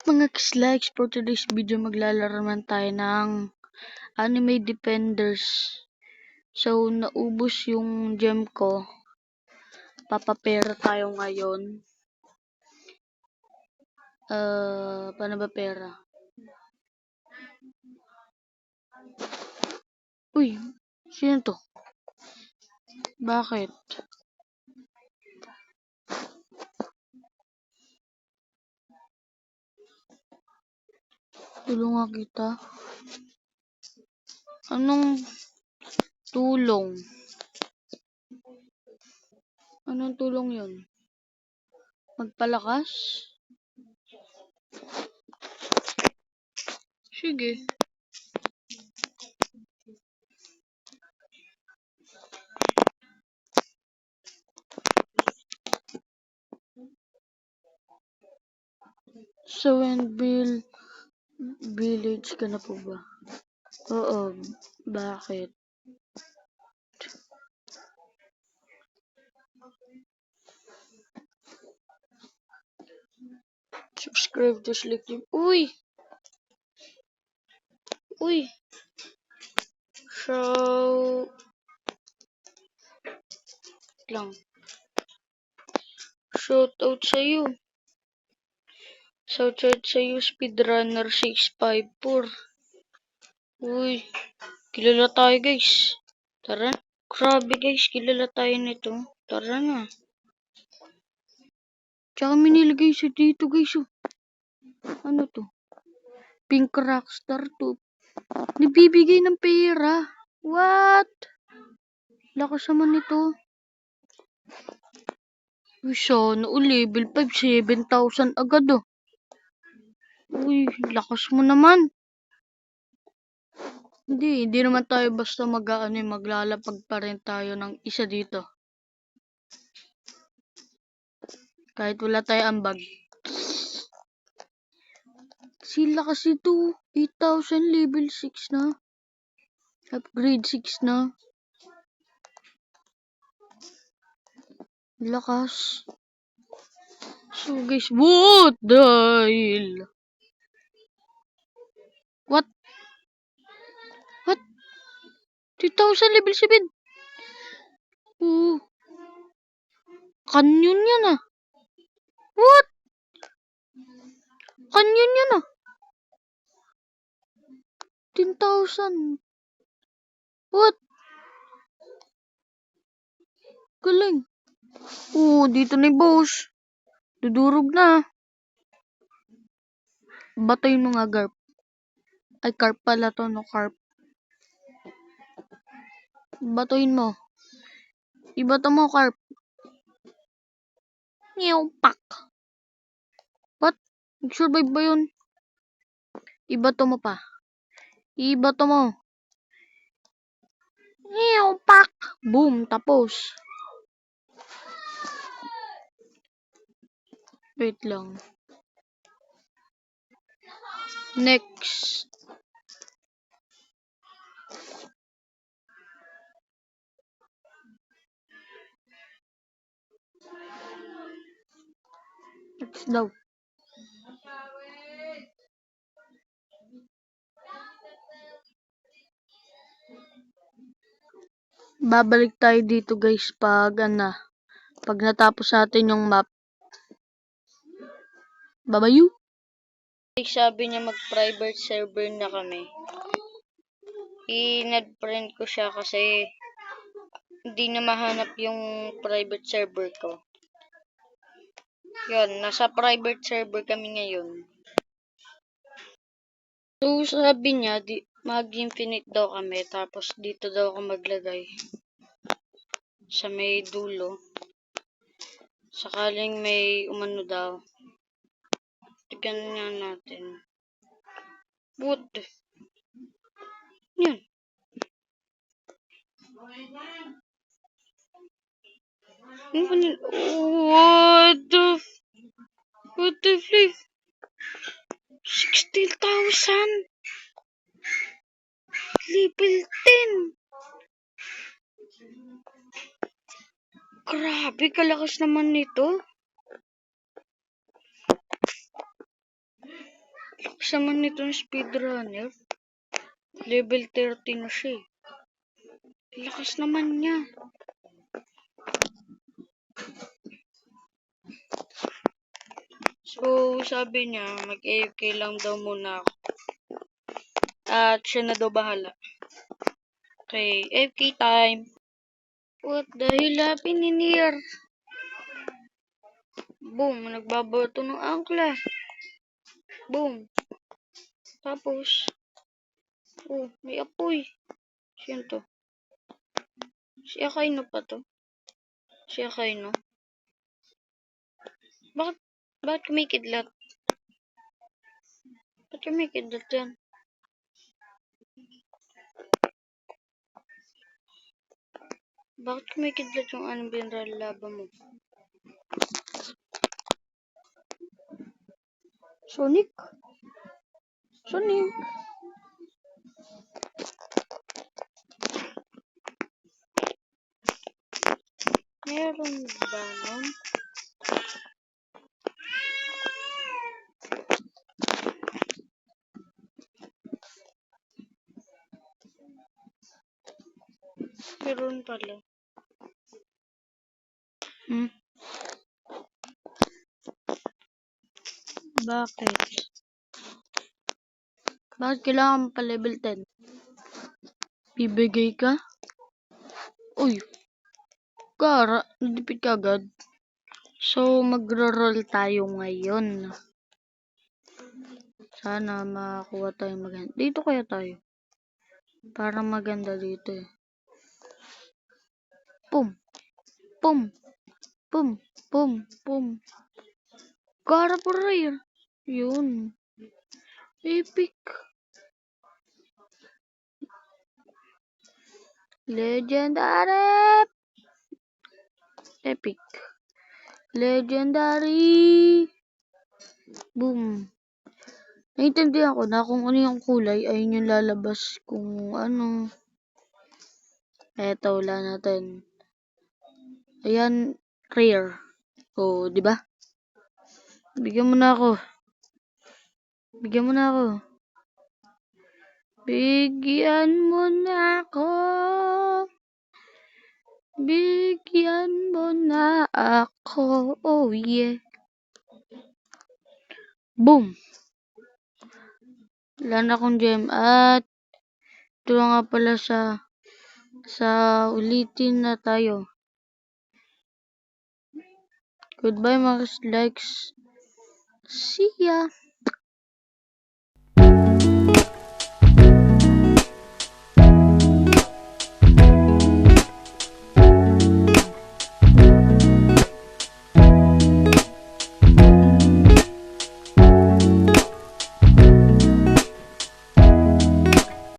Mga kislikes, for today's video maglalaro naman tayo ng Anime Defenders. So, naubos yung gem ko. Papapera tayo ngayon. Paano ba pera? Uy, sino to? Bakit? Tulungan kita. Anong tulong? Anong tulong yun? Magpalakas? Sige. Sa Wendville Village ka na po ba? Oo. Bakit? Subscribe to Slick Team. Uy! Uy! So... lang. Shoutout sa'yo. Shoutout sa'yo, Speedrunner 654. Uy! Kilala tayo guys. Tara. Grabe guys, kilala tayo nito. Tara na. Tsaka minilagay siya dito guys. Oh. Ano to? Pink Rockstar to. Nagbibigay ng pera. What? Lakas naman nito. Uy, sana level 5, 7,000 agad oh. Uy, lakas mo naman. Hindi naman tayo basta maglalapag pa rin tayo ng isa dito. Kahit wala tayo ambag. Sila kasi ito, 8,000 level 6 na. Upgrade 6 na. Lakas. So guys, what? Dahil. What? 2,000 level 7. Oh. Canyon yan ah. What? Canyon yan ah. 10,000. What? Galing. Oh, dito na yung boss. Dudurog na. Batoyin mo nga, Garp. Ay, Carp pala to, no? Carp. Batoyin mo. Ibato mo, Carp. Pak. What? Nag-survive ba yun? Ibato mo pa. Ibato mo. Pak. Boom. Tapos. Wait lang. Next. Next daw. Babalik tayo dito guys pag natapos natin yung map. Babayu. Sabi niya mag-private server na kami. I-friend ko siya kasi hindi na mahanap yung private server ko. Yun, nasa private server kami ngayon. So, sabi niya, mag-infinite daw kami. Tapos, dito daw ako maglagay. Sa may dulo. Sakaling may umano daw. Tignan nga natin. What? Yan. What the flip? 16,000? Level 10. Grabe, kalakas naman nito. Lakas naman nitong speedrunner. Level 30 na siya eh. Lakas naman niya. So, sabi niya, mag-AFK lang daw muna ako. At siya na daw bahala. Okay, AFK time. What the hell happened in here? Boom, nagbabato ng angkla. Boom. Tapos, oh, may apoy. Sino to? Si Akaino pa to? Si Akaino? Bakit kumikidlat? Ba't kumikidlat yan? Bakit kumikidlat yung anong binralaban mo? Sonic? Sonic? Meron ba nun? Meron pala. Bakit? Bakit kailangan pa level 10? Bibigay ka? Uy! Gara, nadipid ka agad. So, magro-roll tayo ngayon. Sana makakuha tayo maganda. Dito kaya tayo. Para maganda dito eh. Pum! Pum! Pum! Pum! Pum! Gara po rare. Yun. Epic. Legendary. Epic. Legendary. Boom. Naintindihan ko na kung ano yung kulay, ayun yung lalabas kung ano. Eto, wala natin. Ayan, rare. O, di ba? Bigyan mo na ako. Bigyan mo na ako. Bigyan mo na ako. Bigyan mo na ako. Oh, yeah. Boom. Wala na akong gem. At ito nga pala sa ulitin na tayo. Goodbye mga likes. See ya.